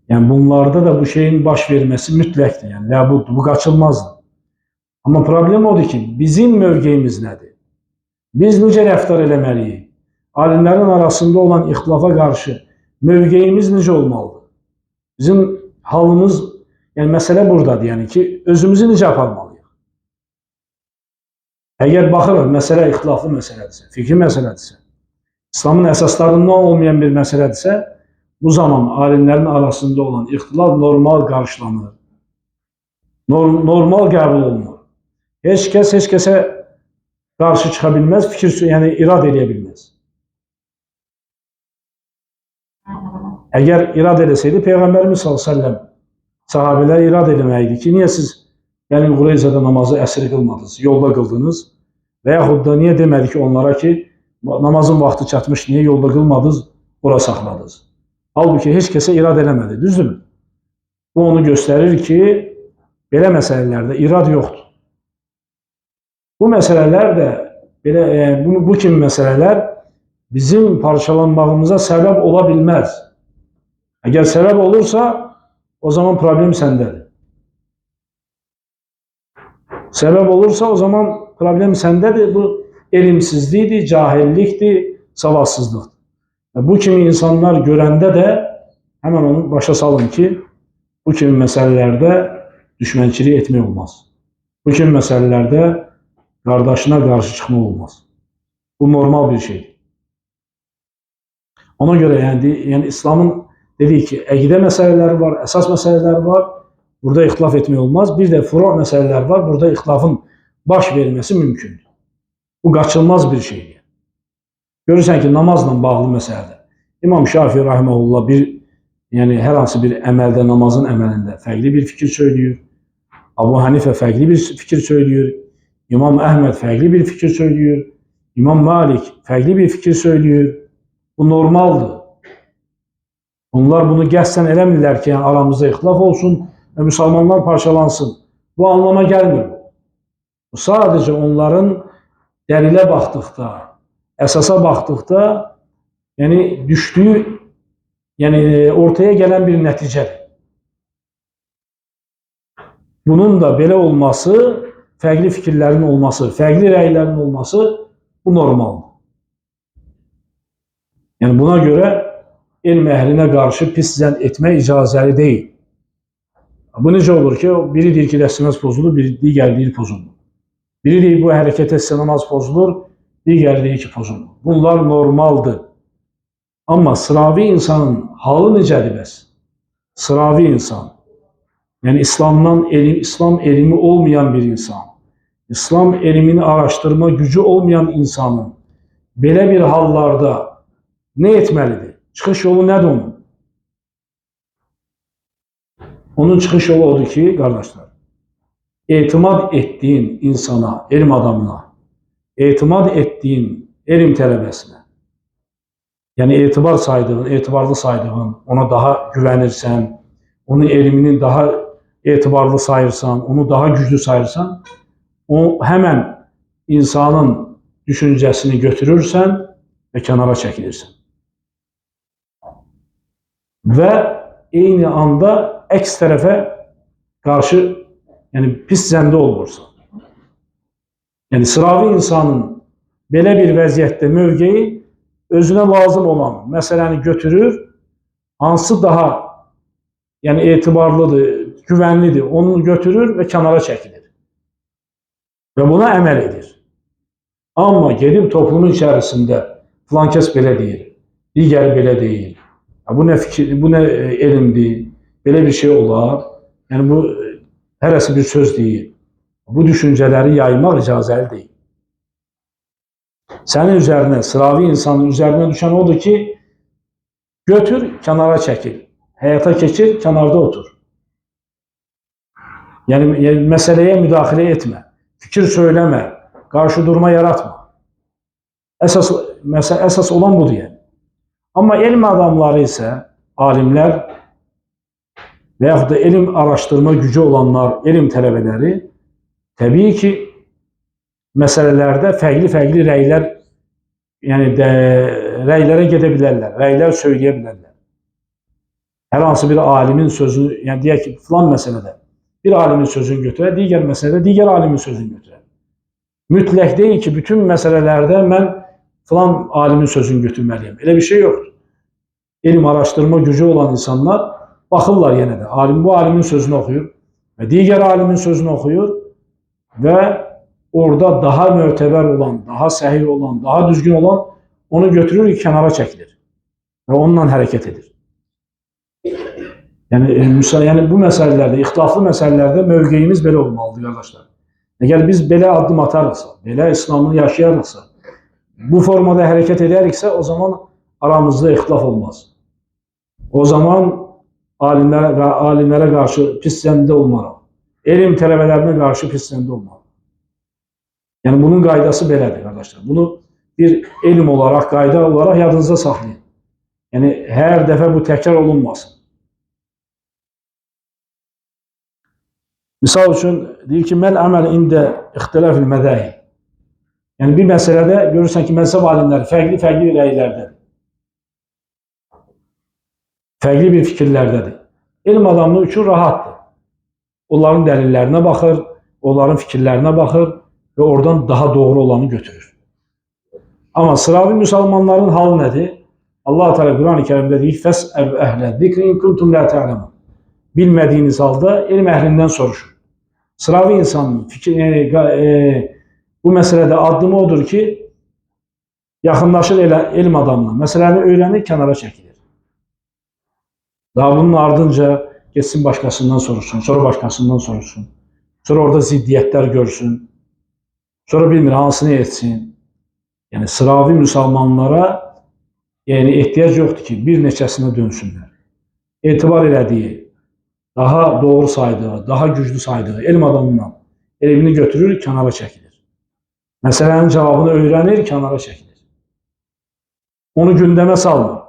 Yani bunlarda da bu şeyin baş vermesi mütlekti. Yani bu kaçınılmazdı. Ama problem odur ki bizim mövqeyimiz nedir? Biz necə rəftar eləməliyik? Alimlerin arasında olan ihtilafa karşı mövqeyimiz necə olmalıdır? Bizim halımız, yani mesele buradadır. Yani ki özümüzü necə aparmalıyıq? Eğer baxırıq, mesele ihtilaflı meseledirsə, fikir meseledirsə, İslam'ın esaslarından olmayan bir meseledirsə, bu zaman alimlerin arasında olan ihtilaf normal karşılanır. Normal qəbul olunur. Heç kəsə karşı çıxa bilməz, fikir yani irad edə bilməz. Eğer irad edeseydi Peygamberimiz sallallahu aleyhi ve sellem sahabeler irad edemeydi ki niye siz yani Qureyzədə namazı əsr qılmadınız, yolda qıldınız və yaxud da niye demedi ki onlara ki namazın vaxtı çatmış, niye yolda qılmadınız, ora saxladınız. Halbuki heç kəsə irad eləmədi, düzdürmü? Bu onu gösterir ki belə məsələlərdə irad yoxdur. Bu məsələlər də belə bu kimi məsələlər bizim parçalanmağımıza səbəb ola bilməz. Eğer sebep olursa o zaman problem sendedir. Sebep olursa o zaman problem sendedir. Bu elimsizliğidir, cahilliktir, savadsızlıktır. Bu kimi insanlar görende de hemen onu başa salın ki bu kimi meselelerde düşmançılık etmək olmaz. Bu kimi meselelerde kardeşine karşı çıkma olmaz. Bu normal bir şey. Ona göre yani İslam'ın dediği ki əqidə məsələləri var, əsas məsələləri var. Burada ixtilaf etmək olmaz. Bir de furu məsələlər var. Burada ixtilafın baş verməsi mümkündür. Bu kaçınılmaz bir şeydir. Görürsən ki namazla bağlı məsələdir. İmam Şafii rahimehullah yani her hansı bir əməldə, namazın əməlində fərqli bir fikir söylüyor. Abu Hanife fərqli bir fikir söylüyor. İmam Ahmed fərqli bir fikir söylüyor. İmam Malik fərqli bir fikir söylüyor. Bu normaldır. Onlar bunu qəsdən eləmirlər ki, yani aramızda ixtilaf olsun ve Müslümanlar parçalansın. Bu anlama gelmiyor. Bu sadece onların dəlile baxdıqda, əsasa baxdıqda yani düştüğü, yani ortaya gelen bir neticedir. Bunun da belə olması, fərqli fikirlerin olması, fərqli rəylərin olması bu normaldir. Yani buna göre elm əhlinə qarşı pis zənn etmək icazəli deyil. Bu necə olur ki, biri deyir ki, dəstəməz pozulur, biri digər deyir pozulur. Biri deyir bu hərəkət etsə namaz pozulur, digər deyir ki, pozulur. Bunlar normaldır. Amma sıravi insanın halı necədir bəs? Sıravi insan, yəni İslam elmi olmayan bir insan, İslam elmini araştırma gücü olmayan insanın belə bir hallarda ne etməlidir? Çıxış yolu nədir onun? Onun çıxış yolu odur ki, qardaşlar, etimad etdiyin insana, elm adamına, etimad etdiyin elm tələbəsinə, yəni etibarlı saydığın, ona daha güvənirsən, onun elmini daha etibarlı sayırsan, onu daha güclü sayırsan, o hemen insanın düşüncəsini götürürsən və kənara çəkilirsən. və eyni anda əks tərəfə qarşı pis zəndə olmursan. Yəni sıravi insanın belə bir vəziyyətdə mövqeyi özünə lazım olan məsələni götürür, hansı daha etibarlıdır, güvənlidir, onu götürür və kənara çəkilir. Və buna əməl edir. Amma gedib toplumun içərisində filan kəs belə deyir, digəri belə deyir. Bu nə fikir, bu nə elmdir, belə bir şey olar. Yəni bu hərəsi bir söz deyir. Bu düşüncələri yaymaq icazəli deyil. Sənin üzərinə, sıravi insanın üzərinə düşən odur ki, götür, kənara çəkil. Həyata keçir, kənarda otur. Yəni məsələyə müdaxilə etmə, fikir söyləmə, qarşı durma yaratma. Əsas olan budur yəni. Amma elm adamları isə, alimlər və yaxud da elm araşdırma gücü olanlar, elm tələbələri təbii ki, məsələlərdə fərqli rəylər, rəylərə gedə bilərlər, rəylər söyləyə bilərlər. Hər hansı bir alimin sözünü, deyək ki, filan məsələdə bir alimin sözünü götürər, digər məsələdə digər alimin sözünü götürər. Mütləq deyil ki, bütün məsələlərdə mən filan alimin sözünü götürməliyəm. Elə bir şey yoxdur. Elm araşdırma gücü olan insanlar baxırlar yenə də. Bu alimin sözünü oxuyur və digər alimin sözünü oxuyur və orada daha mötəbər olan, daha səhih olan, daha düzgün olan onu götürür, kənara çəkilir və onunla hərəkət edir. Yəni bu məsələlərdə, ixtilaflı məsələlərdə mövqeyimiz belə olmalıdır, qardaşlar. Əgər biz belə addım atarıqsa, belə İslamını yaşayarıqsa, bu formada hərəkət edəriksə, o zaman aramızda ixtilaf olmaz. O zaman alimlərə qarşı pis zəndə olmaraq, elm tələbələrinə qarşı pis zəndə olmaraq. Yəni bunun qaydası belədir, qardaşlar. Bunu bir elm olaraq, qayda olaraq yadınızda saxlayın. Yəni hər dəfə bu təkrar olunmasın. Misal üçün, deyir ki, məl əməl ində ixtilafil mədəhi. Yəni bir məsələdə görürsən ki, məzhəb alimləri fərqli rəylərdədir. Fərqli bir fikirlərdədir. Elm adamlığı üçün rahatdır. Onların dəlillərinə baxır, onların fikirlərinə baxır və oradan daha doğru olanı götürür. Amma sıravi müsəlmanların halı nədir? Allah-u Teala Quran-ı Kerimdə deyir, fəsəl əhlə zikri in kuntum la ta'lemun. Bilmədiyiniz halda elm əhlindən soruşun. Sıravi insanın bu məsələdə addımı odur ki, yaxınlaşır elm adamına, məsələni öyrənir, kənara çəkilir. Daha bunun ardınca geçsin başqasından soruşsun, sonra başqasından soruşsun, sonra orada ziddiyyətlər görsün, sonra bilmir hansını etsin. Yəni sıravi müsəlmanlara ehtiyac yoxdur ki, bir neçəsinə dönsünlər. Etibar elədiyi, daha doğru saydığı, daha güclü saydığı elm adamından elmini götürür, kənara çəkilir. Məsələnin cavabını öyrənir, kənara çəkilir. Onu gündəmə salmır.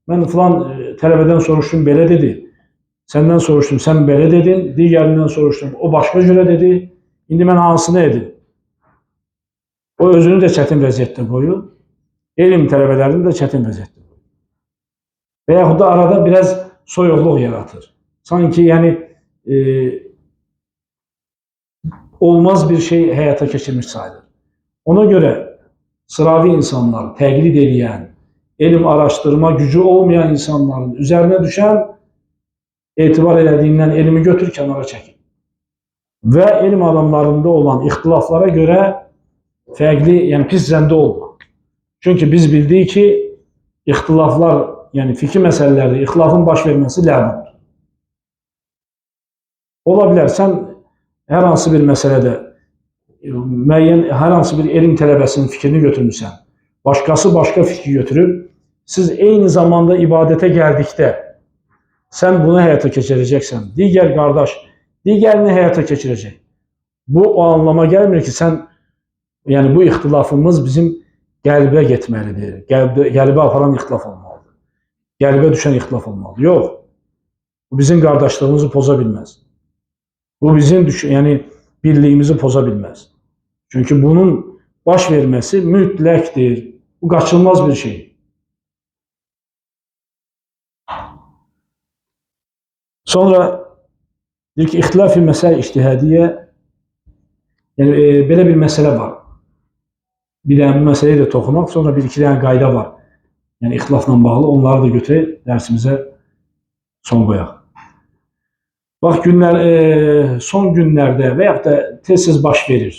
Mən filan tələbədən soruşdum, belə dedi. Səndən soruşdum, sən belə dedin. Digərindən soruşdum, o başqa cürə dedi. İndi mən hansını edim? O özünü də çətin vəziyyətdə qoyur. Elm tələbələrini də çətin vəziyyətdə qoyur. Və yaxud da arada biraz soyuqluq yaratır. Sanki olmaz bir şey həyata keçirmiş sayılır. Ona görə sıravi insanlar, təqlid edən, elm araşdırma gücü olmayan insanların üzərinə düşən etibar elədiyindən elmi götür, kənara çəkil. Və elm adamlarında olan ixtilaflara görə fərqli, pis zəndə olma. Çünki biz bildik ki, ixtilaflar, fikir məsələlərdə ixtilafın baş verməsi ləbuddur. Ola bilər, sən hər hansı bir məsələdə müəyyən, hər hansı bir elm tələbəsinin fikrini götürmüsən, başqası başqa fikri götürüb, siz eyni zamanda ibadətə gəldikdə sən bunu həyata keçirəcəksən, digər qardaş digərini həyata keçirəcək. Bu o anlama gəlmir ki, bu ixtilafımız bizim qəlbə getməlidir, qəlbə aparan ixtilaf olmalıdır, qəlbə düşən ixtilaf olmalıdır. Yox, bu bizim qardaşlığımızı poza bilməz. Bu bizim birliyimizi poza bilməz. Çünki bunun baş verməsi mütləqdir. Bu qaçılmaz bir şey. Sonra deyir ki, ixtilaf-i məsələ ictihadiyyə, yəni belə bir məsələ var. Bir dənə bu məsələyə də toxunaq, sonra bir-iki dənə qayda var. Yəni ixtilafla bağlı, onları da götürək, dərsimizə son qoyaq. Bax, son günlərdə və yaxud da tez-tez baş verir.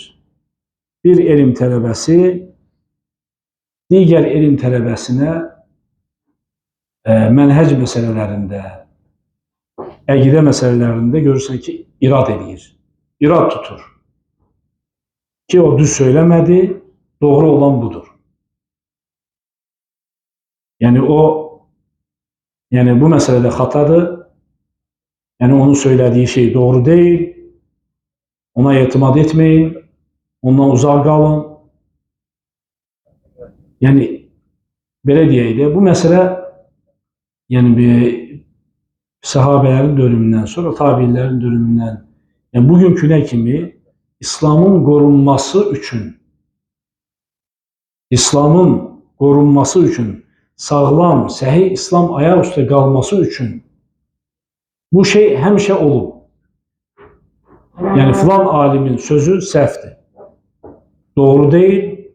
Bir elm tələbəsi digər elm tələbəsinə mənhəc məsələlərində, əqidə məsələlərində görürsən ki, irad edir, irad tutur. Ki, o düz söyləmədi, doğru olan budur. Yəni, bu məsələdə xatadır, yəni onun söylədiyi şey doğru deyil, ona etimad etməyin, ondan uzaq qalın. Yəni, belə deyək də, bu məsələ səhabələrin dönümündən sonra, tabiinlərin dönümündən, yəni bugünkünə kimi İslamın qorunması üçün, sağlam, səhih İslam ayaq üstə qalması üçün bu şey həmişə olub. Yəni, filan alimin sözü səhvdir, doğru deyil,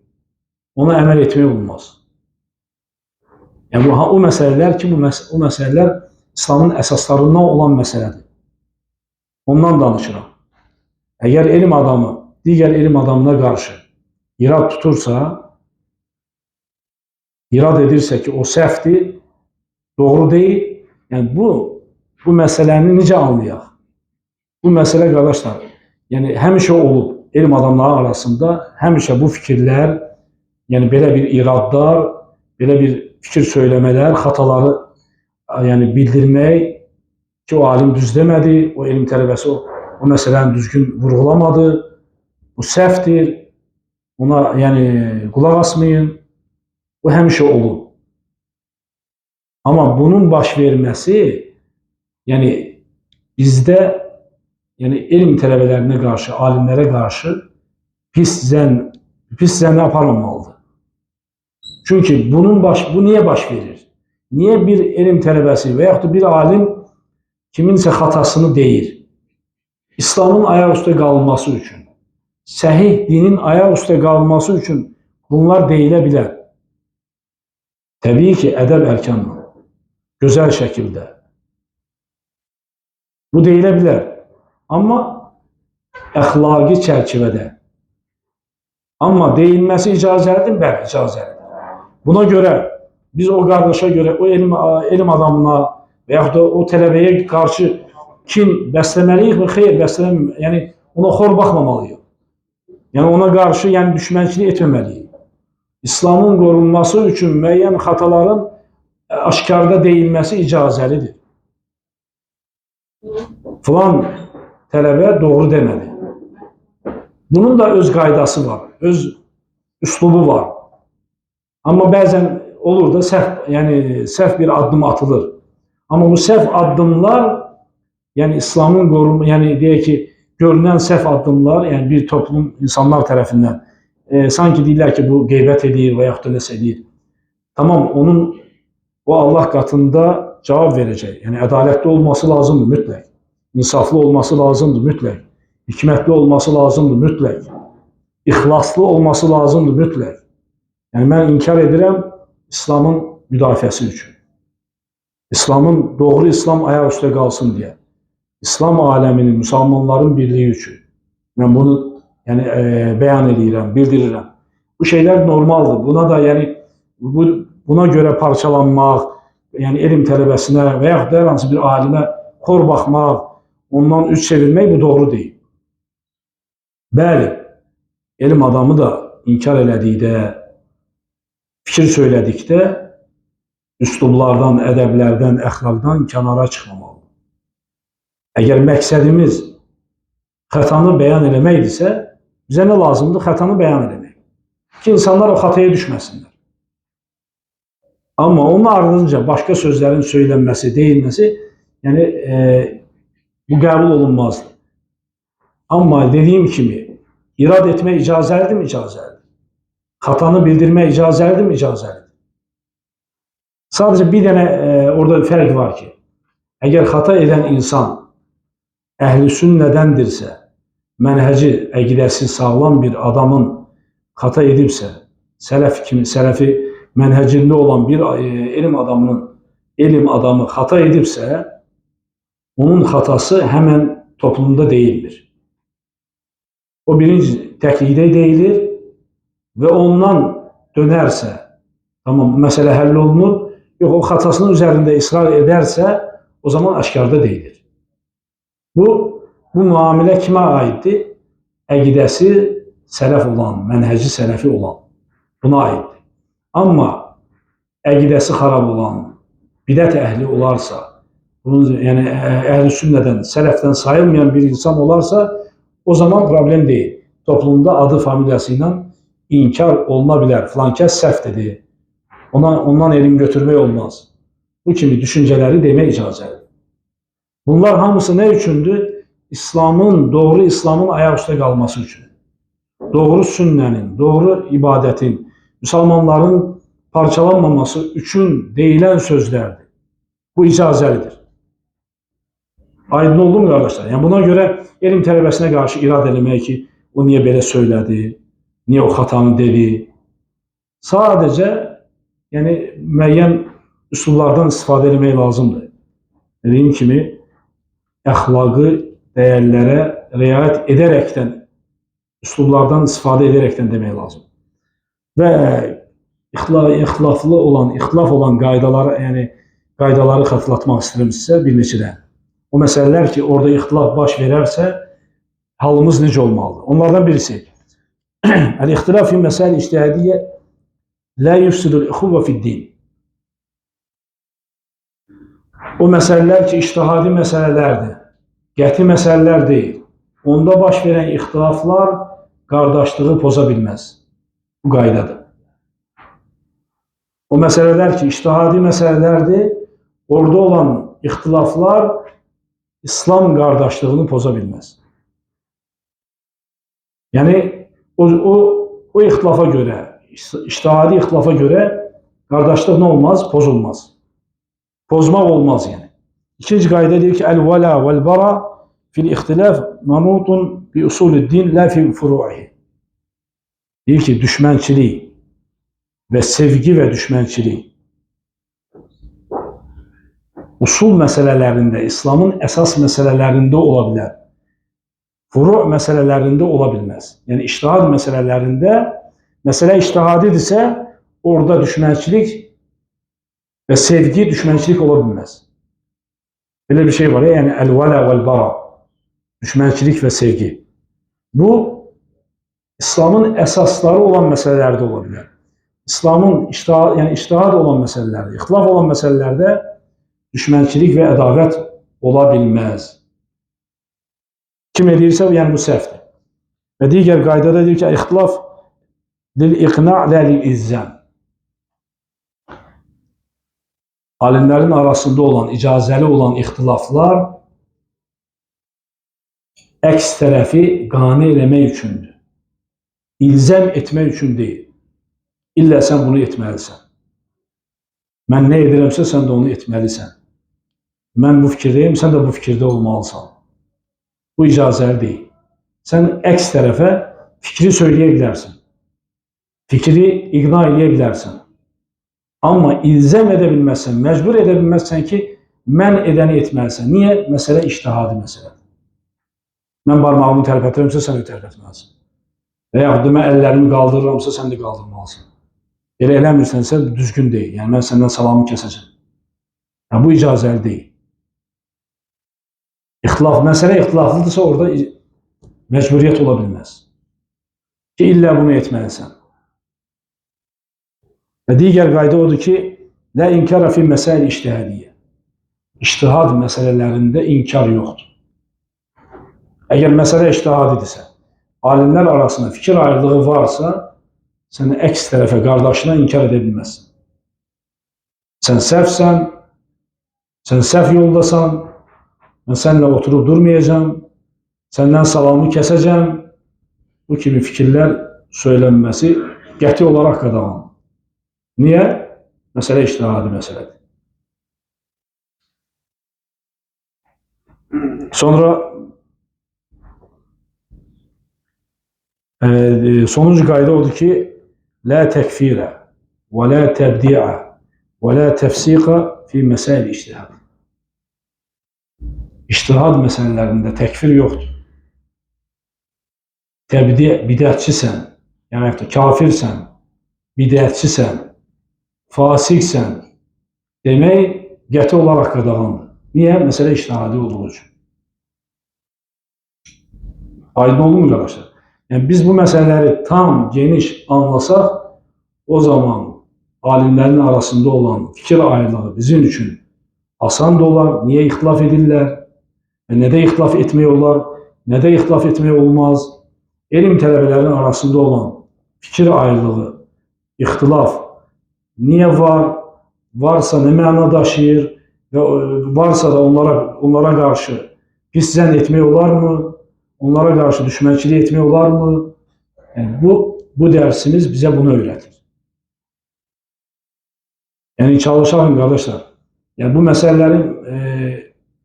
ona əməl etmək olmaz. Yəni, o məsələlər ki, o məsələlər İslamın əsaslarından olan məsələdir. Ondan danışıram. Əgər elm adamı digər elm adamına qarşı irad tutursa, irad edirsə ki, o səhvdir, doğru deyil, yəni bu məsələni necə anlayaq? Bu məsələ, qardaşlar, yəni həmişə olub elm adamları arasında, həmişə bu fikirlər, yəni belə bir iradlar, belə bir fikir söyləmələr, xataları bildirmək ki, o alim düz demədi, o elm tələbəsi o məsələni düzgün vurğulamadı, bu səhvdir, ona qulaq asmayın, bu həmişə olub. Amma bunun baş verməsi, bizdə elm tələbələrinə qarşı, alimlərə qarşı pis zənn aparılmalıdır. Çünki bu niyə baş verir? Niyə bir elm tələbəsi və yaxud da bir alim kiminsə xatasını deyir? İslamın ayaq üstə qalması üçün, səhih dinin ayaq üstə qalması üçün bunlar deyilə bilər. Təbii ki, ədəb ərkanla, gözəl şəkildə. Bu deyilə bilər. Amma əxlaqi çərçivədə. Amma deyilməsi icazəlidir, bəli, icazəlidir. Buna görə biz o qardaşa görə, o elm adamına və yaxud da o tələbəyə qarşı kin bəsləməliyik və xeyr bəsləməliyik. Yəni, ona xor baxmamalıyıq. Yəni, ona qarşı düşmənçilik etməməliyik. İslamın qorunması üçün müəyyən xataların aşkarda deyilməsi icazəlidir. Filan tələbə doğru demədi. Bunun da öz qaydası var, öz üslubu var. Amma bəzən olur da səhv bir addım atılır. Amma bu səhv addımlar, İslamın qorunması, deyək ki, görünən səhv addımlar, bir toplum insanlar tərəfindən sanki deyirlər ki, bu qeybət edir və yaxud da nəsə edir. Tamam, o Allah qatında cavab verəcək. Yəni, ədalətli olması lazımdır, mütləq. İnsaflı olması lazımdır, mütləq. Hikmətli olması lazımdır, mütləq. İxlaslı olması lazımdır, mütləq. Yəni, mən inkar edirəm İslamın müdafiəsi üçün. Doğru İslam ayaq üstə qalsın deyə. İslam aləminin, müsəlmanların birliyi üçün. Mən bunu bəyan edirəm, bildirirəm. Bu şeylər normaldır. Buna görə parçalanmaq, elm tələbəsinə və yaxud da hər hansı bir alimə xor baxmaq, ondan üz çevirmək bu doğru deyil. Bəli, elm adamı da inkar elədikdə, fikir söylədikdə üslublardan, ədəblərdən, əxlaqdan kənara çıxmamalıdır. Əgər məqsədimiz xətanı bəyan eləməkdirsə, bizə nə lazımdır? Xətanı bəyan eləmək. Ki, insanlar o xataya düşməsinlər. Amma onun ardınca başqa sözlərin söylənməsi, deyilməsi, bu qəbul olunmazdır. Amma dediyim kimi, irad etmək icazəlidir mi? İcazəlidir. Xatanı bildirmək icazəlidir mi? İcazəlidir. Sadəcə bir dənə orada fərq var ki, Əgər xata edən insan əhl-i sünnədəndirsə, mənhəci, əqidəsi sağlam bir adamın xata edibsə, sələfi mənhəcində olan bir elm adamı xata edibsə, onun xatası həmən toplumda deyildir. O birinci təklikdə deyilir və ondan dönərsə, tamam, məsələ həll olunur, yox, o xatasının üzərində israr edərsə, o zaman aşkarda deyilir. Bu müamilə kimə aiddir? Əqidəsi sələf olan, mənhəci sələfi olan buna aiddir. Amma əqidəsi xarab olan, bidət əhli olarsa, yəni əhl-i sünnədən, sələfdən sayılmayan bir insan olarsa, o zaman problem deyil. Toplumda adı familiyası ilə inkar oluna bilər. Filankəs səhv dedi. Ondan elm götürmək olmaz. Bu kimi düşüncələri demək icazəlidir. Bunlar hamısı nə üçündür? Doğru İslamın ayaq üstə qalması üçün. Doğru sünnənin, doğru ibadətin, müsəlmanların parçalanmaması üçün deyilən sözlərdir. Bu icazəlidir. Aydın oldu mu qardaşlar? Yəni buna görə elm tələbəsinə qarşı irad eləmək ki, o niyə belə söylədi, niyə o xatanı dedi. Sadəcə yəni müəyyən üsullardan istifadə etmək lazımdır. Dediyim kimi, əxlaqı dəyərlərə riayət edərəkdən, üslublardan istifadə edərəkdən demək lazım. Və ixtilaf olan qaydaları, yəni qaydaları xatırlatmaq istəyirəm sizə bir neçə dənə. O məsələlər ki, orada ixtilaf baş verərsə, halımız necə olmalıdır? Onlardan birisi, əl-ixtilaf fi məsəl ictihadiyyə la yufsidul ixuvvə fid-din. O məsələlər ki, ictihadi məsələlərdir, qəti məsələlər deyil. Onda baş verən ixtilaflar qardaşlığı poza bilməz. Bu qaydadır. O məsələlər ki, ictihadi məsələlərdir, orada olan ixtilaflar İslam qardaşlığını poza bilməz. Yəni, o ixtilafa görə, ictihadi ixtilafa görə qardaşlıq nə olmaz? Pozulmaz. Pozmaq olmaz yəni. İkinci qayda deyir ki, əl-vəla vəl-bara fil-ixtilaf manutun bi usulü-din la fi furu'ihi. Deyir ki, düşmənçilik və sevgi və düşmənçilik usul məsələlərində, İslamın əsas məsələlərində ola bilər. Furu' məsələlərində ola bilməz. Yəni, ictihad məsələlərində, məsələ ictihadidirsə, orada düşmənçilik və sevgi, düşmənçilik ola bilməz. Belə bir şey var ya, yəni əl-vələ vəl-bara, düşmənçilik və sevgi. Bu, İslamın əsasları olan məsələlərdə ola bilər. İslamın ictihad olan məsələlərdə, ixtilaf olan məsələlərdə düşmənçilik və ədavət ola bilməz. Kim edirsə, yəni bu səhvdir. Və digər qaydada deyir ki, ixtilaf lil-iqna' la lil-izzam. Alimlərin arasında olan, icazəli olan ixtilaflar əks tərəfi qane eləmək üçündür. İlzəm etmək üçün deyil. İllə sən bunu etməlisən. Mən nə edirəmsə, sən də onu etməlisən. Mən bu fikirdəyim, sən də bu fikirdə olmalısan. Bu icazəli deyil. Sən əks tərəfə fikri söyləyə bilərsən. Fikri iqna eləyə bilərsən. Amma ilzəm edə bilməzsən, məcbur edə bilməzsən ki, mən edəni etməlisən. Niyə? Məsələ ictihadi məsələdir. Mən barmağımı tərpətirəmsə, sən də tərpətməlisən. Və yaxud da mən əllərimi qaldırıramsa, sən də qaldırmalısın. Elə eləmirsənsə, düzgün deyil. Yəni, mən səndən salamı kəsəcəm. Yəni, bu icazəli deyil. Məsələ ixtilaflıdırsa, orada məcburiyyət ola bilməz. Ki, illə bunu etməlisən. Və digər qayda odur ki, lə inkara fi məsəl ictihadiyyə. İctihad məsələlərində inkar yoxdur. Əgər məsələ ictihadidirsə, alimlər arasında fikir ayrılığı varsa, sən əks tərəfə, qardaşına inkar edə bilməzsən. Sən səhvsən, sən səhv yoldasan, mən səninlə oturub durmayacam, səndən salamı kəsəcəm, bu kimi fikirlər söylənməsi qəti olaraq qadağandır. Niyə? Məsələ ictihadi məsələdir. Sonra sonuncu qayda odur ki, la tekfirə və la təbdiə və la təfsiqə fi məsəl ictihad. İctihad məsələlərində təkfir yoxdur. Təbdi, bidətçisən, yəni kafirsən, bidətçisən, fasiksən demək qəti olaraq qadağandır. Niyə? Məsələ ictihadi olduğu üçün. Aydın oldu mu qardaşlar? Yəni biz bu məsələləri tam, geniş anlasaq, o zaman alimlərin arasında olan fikir ayrılığı bizim üçün asan da olar. Niyə ixtilaf edirlər? Nədə ixtilaf etmək olar? Nədə ixtilaf etmək olmaz? Elm tələbələrinin arasında olan fikir ayrılığı, ixtilaf niyə var? Varsa nə məna daşıyır? Və varsa da onlara qarşı pis zənn etmək olarmı? Onlara qarşı düşmənçilik etmək olarmı? Yəni bu dərsimiz bizə bunu öyrətir. Yəni çalışalım qardaşlar. Yəni bu məsələlərin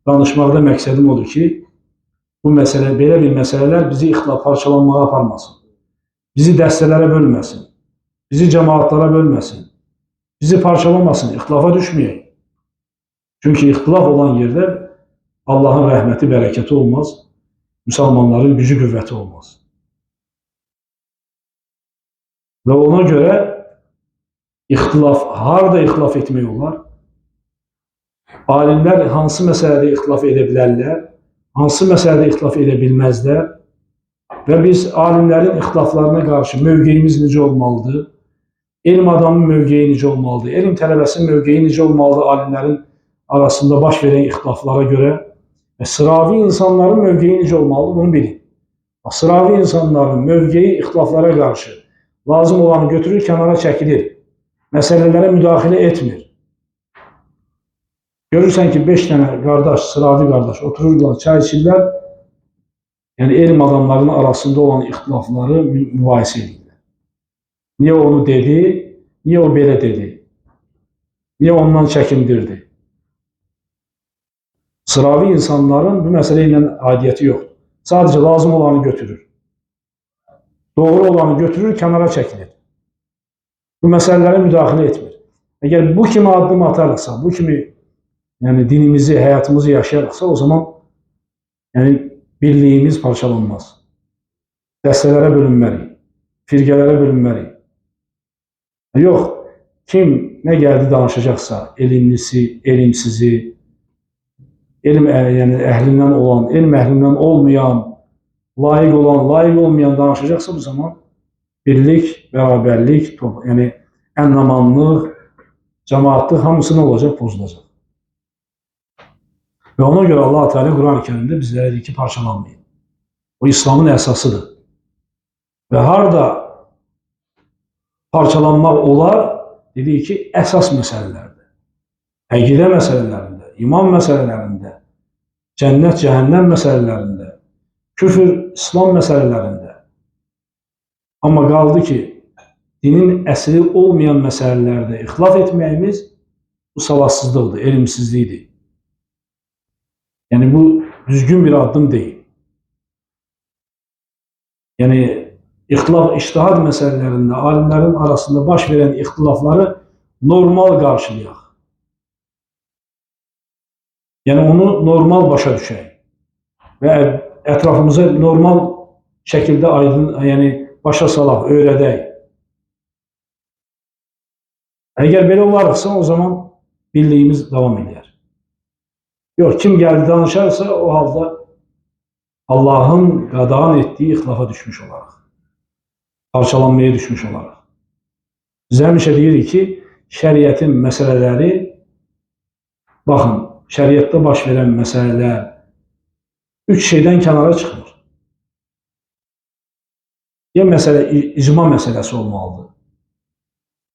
danışmaqda məqsədim odur ki, bu məsələ, belə bir məsələlər bizi ixtilaf, parçalanmağa aparmasın. Bizi dəstələrə bölməsin. Bizi cəmaatlara bölməsin. Bizi parçalamasın, ixtilafa düşməyək. Çünki ixtilaf olan yerdə Allahın rəhməti, bərəkəti olmaz. Müsəlmanların gücü, qüvvəti olmaz. Və ona görə harada ixtilaf etmək olar? Alimlər hansı məsələdə ixtilaf edə bilərlər, hansı məsələdə ixtilaf edə bilməzlər və biz alimlərin ixtilaflarına qarşı mövqeyimiz necə olmalıdır? Elm adamının mövqeyi necə olmalıdır? Elm tələbəsinin mövqeyi necə olmalıdır alimlərin arasında baş verən ixtilaflara görə? Və sıravi insanların mövqeyi necə olmalıdır? Bunu bilin. Sıravi insanların mövqeyi ixtilaflara qarşı lazım olanı götürür, kənara çəkilir. Məsələlərə müdaxilə etmir. Görürsən ki, 5 dənə qardaş, sıravi qardaş otururlar, çay içirlər. Yəni elm adamlarının arasında olan ixtilafları mübahisə edirlər. Niyə onu dedi? Niyə o belə dedi? Niyə ondan çəkindirdi? Sıravi insanların bu məsələ ilə aidiyyəti yoxdur. Sadəcə lazım olanı götürür. Doğru olanı götürür, kənara çəkilir. Bu məsələlərə müdaxilə etmir. Əgər bu kimi addım atarıqsa, bu kimi dinimizi, həyatımızı yaşayarıqsa, o zaman birliyimiz parçalanmaz. Dəstələrə bölünmərik, firqələrə bölünmərik. Yox, kim nə gəldi danışacaqsa, elmlisi, elmsizi, elm əhlindən olan, elm əhlindən olmayan, layiq olan, layiq olmayan danışacaqsa bu zaman birlik, bərabərlik, ənnamanlıq, cəmaatlıq hamısı nə olacaq? Pozulacaq. Və ona görə Allah-u Teala Quran-ı Kərimdə bizlərə deyir ki, parçalanmayın. O İslamın əsasıdır. Və harada parçalanmaq olar, dedik ki, əsas məsələlərdə, əqidə məsələlərində, iman məsələlərində, cənnət, cəhənnəm məsələlərində, küfür, İslam məsələlərində. Amma qaldı ki, dinin əsli olmayan məsələlərdə ixtilaf etməyimiz bu savadsızlıqdır, elmsizlikdir. Yəni bu düzgün bir addım deyil. Yəni ixtilaf, ictihad məsələlərində alimlərin arasında baş verən ixtilafları normal qarşılayaq. Yəni onu normal başa düşək və ətrafımıza normal şəkildə başa salaq, öyrədək. Əgər belə olarıqsa, o zaman birliyimiz davam edər. Yox, kim gəldi danışarsa, o halda Allahın qadağan etdiyi ixtilafa düşmüş olaraq, parçalanmaya düşmüş olaraq. Biz həmişə deyirik ki, şəriətin məsələləri, baxın, şəriətdə baş verən məsələlər 3 şeydən kənara çıxmır. Ya məsələ icma məsələsi olmalıdır.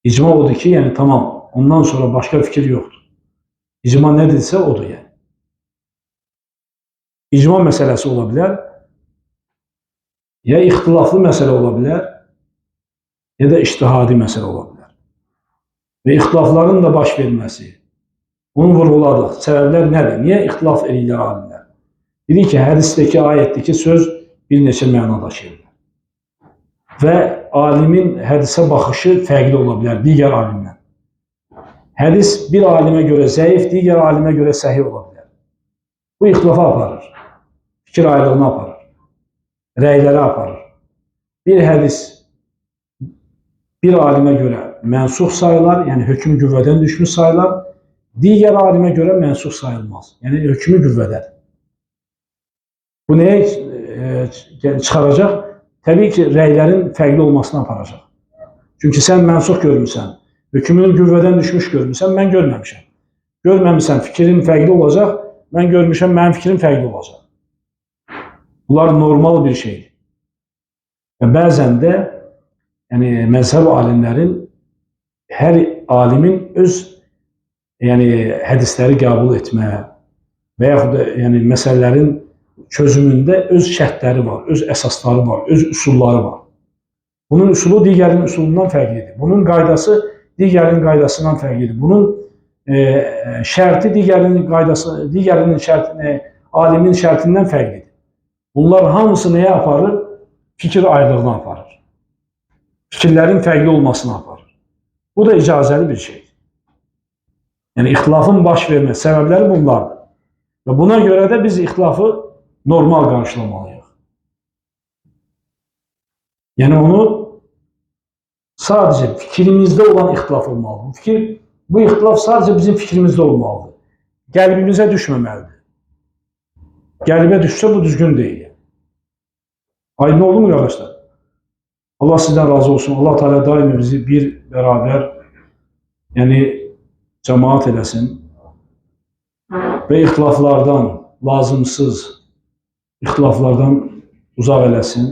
İcma odur ki, yəni tamam, ondan sonra başqa fikir yoxdur. İcma nədirsə odur yəni. İcma məsələsi ola bilər, ya ixtilaflı məsələ ola bilər, ya da ictihadi məsələ ola bilər. Və ixtilafların da baş verməsi, onu vurğuladıq. Səbəblər nədir? Niyə ixtilaf edirlər alimlər? Dedi ki, hədisdəki, ayətdəki söz bir neçə məna daşıyır. Və alimin hədisə baxışı fərqli ola bilər digər alimdən. Hədis bir alimə görə zəif, digər alimə görə səhih ola bilər. Bu ixtilafa aparır, fikir ayrılığına aparır, rəylərə aparır. Bir hədis bir alimə görə mənsux sayılar, yəni hökm qüvvədən düşmüş sayılar, digər alimə görə mənsux sayılmaz, yəni hökmü qüvvədədir. Bu nəyə çıxaracaq? Təbii ki, rəylərin fərqli olmasına aparacaq. Çünki sən mənsux görmüsən, hökmünün qüvvədən düşmüş görmüsən, mən görməmişəm. Görməmişsən, fikrin fərqli olacaq, mən görmüşəm, mənim fikrim fərqli olacaq. Bunlar normal bir şeydir. Və bəzən də məzhəb alimlərin, hər alimin öz hədisləri qəbul etmə və yaxud da məsələlərin çözümündə öz şərtləri var, öz əsasları var, öz üsulları var. Bunun üsulu digərinin üsulundan fərqlidir. Bunun qaydası digərinin qaydasından fərqlidir. Bunun şərti digərinin qaydası, digərinin şərtini, alimin şərtindən fərqlidir. Bunlar hamısı nəyə aparır? Fikir ayrılığına aparır. Fikirlərin fərqli olmasına aparır. Bu da icazəli bir şeydir. Yəni, ixtilafın baş vermə səbəbləri bunlardır. Və buna görə də biz ixtilafı normal qarşılamalıyıq. Yəni, onu sadəcə fikrimizdə olan ixtilaf olmalıdır. Bu ixtilaf sadəcə bizim fikrimizdə olmalıdır. Qəlbimizə düşməməlidir. Qəlbə düşsə bu düzgün deyil. Aydın oldu mu qardaşlar? Allah sizdən razı olsun. Allah Teala daima bizi bir bərabər, cəmaat eləsin və ixtilaflardan, lazımsız ixtilaflardan uzaq eləsin.